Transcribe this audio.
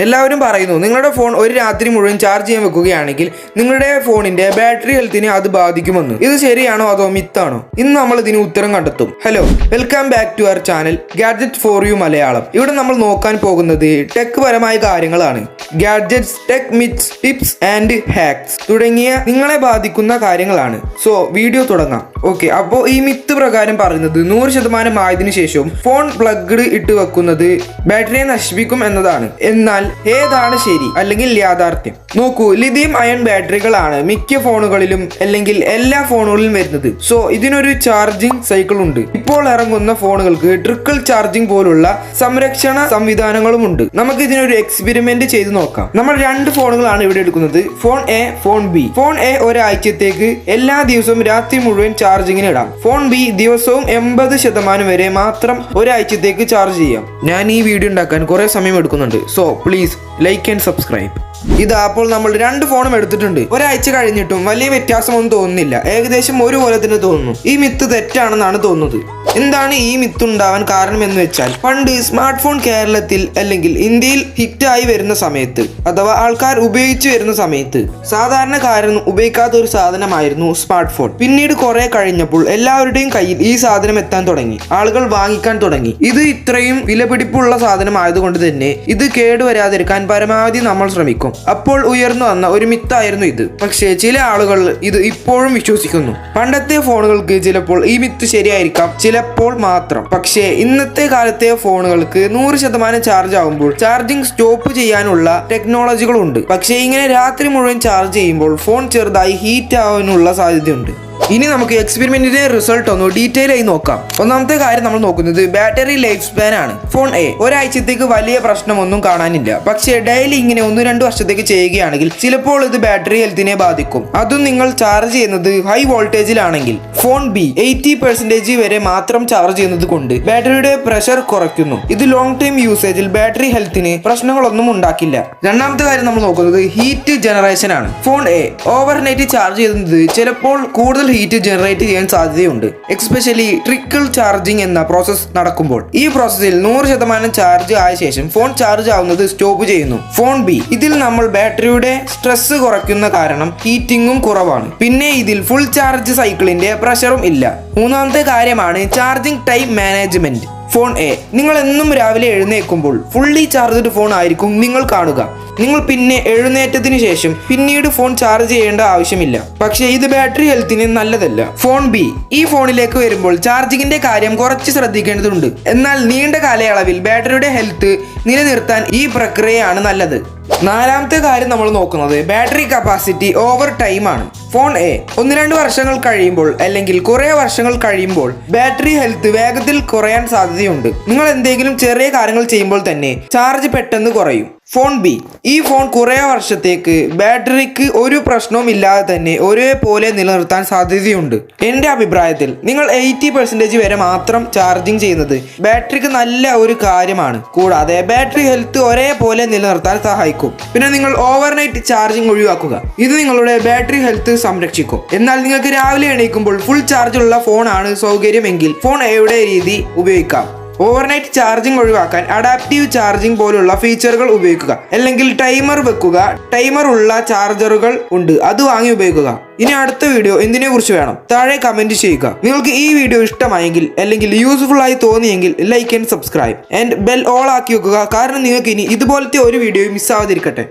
എല്ലാവരും പറയുന്നു നിങ്ങളുടെ ഫോൺ ഒരു രാത്രി മുഴുവൻ ചാർജ് ചെയ്യാൻ വെക്കുകയാണെങ്കിൽ നിങ്ങളുടെ ഫോണിന്റെ ബാറ്ററി ഹെൽത്തിനെ അത് ബാധിക്കുമെന്ന്. ഇത് ശരിയാണോ അതോ മിത്താണോ? ഇന്ന് നമ്മൾ ഇതിന് ഉത്തരം കണ്ടെത്തും. Hello, welcome back to our channel gadget for you Malayalam. ഇവിടെ നമ്മൾ നോക്കാൻ പോകുന്നത് ടെക് പരമായ കാര്യങ്ങളാണ്. Gadgets, tech myths, tips and hacks തുടങ്ങിയ നിങ്ങളെ ബാധിക്കുന്ന കാര്യങ്ങളാണ്. സോ വീഡിയോ തുടങ്ങാം. ഓക്കെ, അപ്പോൾ ഈ മിത്ത് പ്രകാരം പറയുന്നത് 100% ആയതിനു ശേഷവും ഫോൺ പ്ലഗ്ഡ് ഇട്ട് വെക്കുന്നത് ബാറ്ററിയെ നശിപ്പിക്കും എന്നതാണ്. എന്നാൽ ഏതാണ് ശരി അല്ലെങ്കിൽ യാഥാർത്ഥ്യം? നോക്കൂ, ലിഥിയം അയൺ ബാറ്ററികളാണ് മിക്ക ഫോണുകളിലും അല്ലെങ്കിൽ എല്ലാ ഫോണുകളിലും വരുന്നത്. സോ ഇതിനൊരു ചാർജിങ് സൈക്കിൾ ഉണ്ട്. ഇപ്പോൾ ഇറങ്ങുന്ന ഫോണുകൾക്ക് ട്രിക്കിൾ ചാർജിങ് പോലുള്ള സംരക്ഷണ സംവിധാനങ്ങളുമുണ്ട്. നമുക്ക് ഇതിനൊരു എക്സ്പെരിമെന്റ് ചെയ്ത് നോക്കാം. നമ്മൾ 2 ഫോണുകളാണ് ഇവിടെ എടുക്കുന്നത്, phone A, phone B. Phone A ഒരാഴ്ചത്തേക്ക് എല്ലാ ദിവസവും രാത്രി മുഴുവൻ ചാർജിങ്ങിന് ഇടാം. ഫോൺ ബി ദിവസവും 80% വരെ മാത്രം ഒരാഴ്ചത്തേക്ക് ചാർജ് ചെയ്യാം. ഞാൻ ഈ വീഡിയോ ഉണ്ടാക്കാൻ കുറെ സമയം എടുക്കുന്നുണ്ട്. So please like and subscribe. ഇതാ, അപ്പോൾ നമ്മൾ 2 ഫോണും എടുത്തിട്ടുണ്ട്. ഒരാഴ്ച കഴിഞ്ഞിട്ടും വലിയ വ്യത്യാസമൊന്നും തോന്നുന്നില്ല. ഏകദേശം ഒരുപോലെ തന്നെ തോന്നുന്നു. ഈ മിത്ത് തെറ്റാണെന്നാണ് തോന്നുന്നത്. എന്താണ് ഈ മിത്ത് ഉണ്ടാവാൻ കാരണം എന്ന് വെച്ചാൽ, പണ്ട് സ്മാർട്ട് ഫോൺ കേരളത്തിൽ അല്ലെങ്കിൽ ഇന്ത്യയിൽ ഹിറ്റായി വരുന്ന സമയത്ത് അഥവാ ആൾക്കാർ ഉപയോഗിച്ചു വരുന്ന സമയത്ത് സാധാരണക്കാരൊന്നും ഉപയോഗിക്കാത്ത ഒരു സാധനമായിരുന്നു സ്മാർട്ട് ഫോൺ. പിന്നീട് കുറെ കഴിഞ്ഞപ്പോൾ എല്ലാവരുടെയും കയ്യിൽ ഈ സാധനം എത്താൻ തുടങ്ങി. ആളുകൾ വാങ്ങിക്കാൻ തുടങ്ങി. ഇത് ഇത്രയും വിലപിടിപ്പുള്ള സാധനമായതുകൊണ്ട് തന്നെ ഇത് കേടുവരാതിരിക്കാൻ പരമാവധി നമ്മൾ ശ്രമിക്കും. അപ്പോൾ ഉയർന്നു വന്ന ഒരു മിത്തായിരുന്നു ഇത്. പക്ഷേ ചില ആളുകൾ ഇത് ഇപ്പോഴും വിശ്വസിക്കുന്നു. പണ്ടത്തെ ഫോണുകൾക്ക് ചിലപ്പോൾ ഈ മിത്ത് ശരിയായിരിക്കാം, ചിലപ്പോൾ മാത്രം. പക്ഷേ ഇന്നത്തെ കാലത്തെ ഫോണുകൾക്ക് 100% ചാർജ് ആകുമ്പോൾ ചാർജിങ് സ്റ്റോപ്പ് ചെയ്യാനുള്ള ടെക്നോളജികളുണ്ട്. പക്ഷേ ഇങ്ങനെ രാത്രി മുഴുവൻ ചാർജ് ചെയ്യുമ്പോൾ ഫോൺ ചെറുതായി ഹീറ്റ് ആവാനുള്ള സാധ്യതയുണ്ട്. ഇനി നമുക്ക് എക്സ്പെരിമെന്റിന്റെ റിസൾട്ട് ഒന്ന് ഡീറ്റെയിൽ ആയി നോക്കാം. ഒന്നാമത്തെ കാര്യം നമ്മൾ നോക്കുന്നത് ബാറ്ററി ലൈഫ് സ്പാൻ ആണ്. ഫോൺ എ ഒരാഴ്ചത്തേക്ക് വലിയ പ്രശ്നമൊന്നും കാണാനില്ല. പക്ഷേ ഡെയിലി ഇങ്ങനെ 1-2 വർഷത്തേക്ക് ചെയ്യുകയാണെങ്കിൽ ചിലപ്പോൾ ഇത് ബാറ്ററി ഹെൽത്തിനെ ബാധിക്കും. അതും നിങ്ങൾ ചാർജ് ചെയ്യുന്നത് ഹൈ വോൾട്ടേജിലാണെങ്കിൽ. ഫോൺ ബി 80% വരെ മാത്രം ചാർജ് ചെയ്യുന്നത് കൊണ്ട് ബാറ്ററിയുടെ പ്രഷർ കുറയ്ക്കുന്നു. ഇത് ലോങ് ടൈം യൂസേജിൽ ബാറ്ററി ഹെൽത്തിന് പ്രശ്നങ്ങളൊന്നും ഉണ്ടാക്കില്ല. രണ്ടാമത്തെ കാര്യം നമ്മൾ നോക്കുന്നത് ഹീറ്റ് ജനറേഷൻ ആണ്. ഫോൺ എ ഓവർനൈറ്റ് ചാർജ് ചെയ്യുന്നത് ചിലപ്പോൾ കൂടുതൽ ഹീറ്റ് ജനറേറ്റ് ചെയ്യാൻ സാധ്യതയുണ്ട്, എക്സ്പെഷ്യലി ട്രിക്കിൾ ചാർജിങ് എന്ന പ്രോസസ് നടക്കുമ്പോൾ. ഈ പ്രോസസ്സിൽ 100% ചാർജ് ആയ ശേഷം ഫോൺ ചാർജ് ആവുന്നത് സ്റ്റോപ്പ് ചെയ്യുന്നു. ഫോൺ ബി ഇതിൽ നമ്മൾ ബാറ്ററിയുടെ സ്ട്രെസ് കുറയ്ക്കുന്ന കാരണം ഹീറ്റിംഗും കുറവാണ്. പിന്നെ ഇതിൽ ഫുൾ ചാർജ് സൈക്കിളിന്റെ പ്രഷറും ഇല്ല. മൂന്നാമത്തെ കാര്യമാണ് charging time management. Phone A നിങ്ങൾ എന്നും രാവിലെ എഴുന്നേൽക്കുമ്പോൾ ഫുള്ളി ചാർജ്ഡ് ഫോൺ ആയിരിക്കും നിങ്ങൾ കാണുക. നിങ്ങൾ പിന്നെ എഴുന്നേറ്റത്തിന് ശേഷം പിന്നീട് ഫോൺ ചാർജ് ചെയ്യേണ്ട ആവശ്യമില്ല. പക്ഷേ ഇത് ബാറ്ററി ഹെൽത്തിന് നല്ലതല്ല. ഫോൺ ബി ഈ ഫോണിലേക്ക് വരുമ്പോൾ ചാർജിങ്ങിന്റെ കാര്യം കുറച്ച് ശ്രദ്ധിക്കേണ്ടതുണ്ട്. എന്നാൽ നീണ്ട കാലയളവിൽ ബാറ്ററിയുടെ ഹെൽത്ത് നിലനിർത്താൻ ഈ പ്രക്രിയയാണ് നല്ലത്. നാലാമത്തെ കാര്യം നമ്മൾ നോക്കുന്നത് ബാറ്ററി കപ്പാസിറ്റി ഓവർ ടൈം ആണ്. ഫോൺ എ 1-2 വർഷങ്ങൾ കഴിയുമ്പോൾ അല്ലെങ്കിൽ കുറെ വർഷങ്ങൾ കഴിയുമ്പോൾ ബാറ്ററി ഹെൽത്ത് വേഗത്തിൽ കുറയാൻ സാധ്യതയുണ്ട്. നിങ്ങൾ എന്തെങ്കിലും ചെറിയ കാര്യങ്ങൾ ചെയ്യുമ്പോൾ തന്നെ ചാർജ് പെട്ടെന്ന് കുറയും. ഫോൺ ബി ഈ ഫോൺ കുറേ വർഷത്തേക്ക് ബാറ്ററിക്ക് ഒരു പ്രശ്നവും ഇല്ലാതെ തന്നെ ഒരേപോലെ നിലനിർത്താൻ സാധ്യതയുണ്ട്. എൻ്റെ അഭിപ്രായത്തിൽ നിങ്ങൾ 80% വരെ മാത്രം ചാർജിങ് ചെയ്യുന്നത് ബാറ്ററിക്ക് നല്ല ഒരു കാര്യമാണ്. കൂടാതെ ബാറ്ററി ഹെൽത്ത് ഒരേപോലെ നിലനിർത്താൻ സഹായിക്കും. പിന്നെ നിങ്ങൾ ഓവർനൈറ്റ് ചാർജിങ് ഒഴിവാക്കുക. ഇത് നിങ്ങളുടെ ബാറ്ററി ഹെൽത്ത് സംരക്ഷിക്കും. എന്നാൽ നിങ്ങൾക്ക് രാവിലെ എണീക്കുമ്പോൾ ഫുൾ ചാർജുള്ള ഫോണാണ് സൗകര്യമെങ്കിൽ ഫോൺ എയുടെ രീതി ഉപയോഗിക്കാം. ഓവർനൈറ്റ് ചാർജിങ് ഒഴിവാക്കാൻ അഡാപ്റ്റീവ് ചാർജിങ് പോലുള്ള ഫീച്ചറുകൾ ഉപയോഗിക്കുക. അല്ലെങ്കിൽ ടൈമർ വെക്കുക. ടൈമർ ഉള്ള ചാർജറുകൾ ഉണ്ട്, അത് വാങ്ങി ഉപയോഗിക്കുക. ഇനി അടുത്ത വീഡിയോ എന്തിനെ കുറിച്ച് വേണം താഴെ കമന്റ് ചെയ്യുക. നിങ്ങൾക്ക് ഈ വീഡിയോ ഇഷ്ടമായെങ്കിൽ അല്ലെങ്കിൽ യൂസ്ഫുൾ ആയി തോന്നിയെങ്കിൽ like and subscribe and bell ഓൾ ആക്കി വെക്കുക. കാരണം നിങ്ങൾക്ക് ഇനി ഇതുപോലത്തെ ഒരു വീഡിയോ മിസ്സാവാതിരിക്കട്ടെ.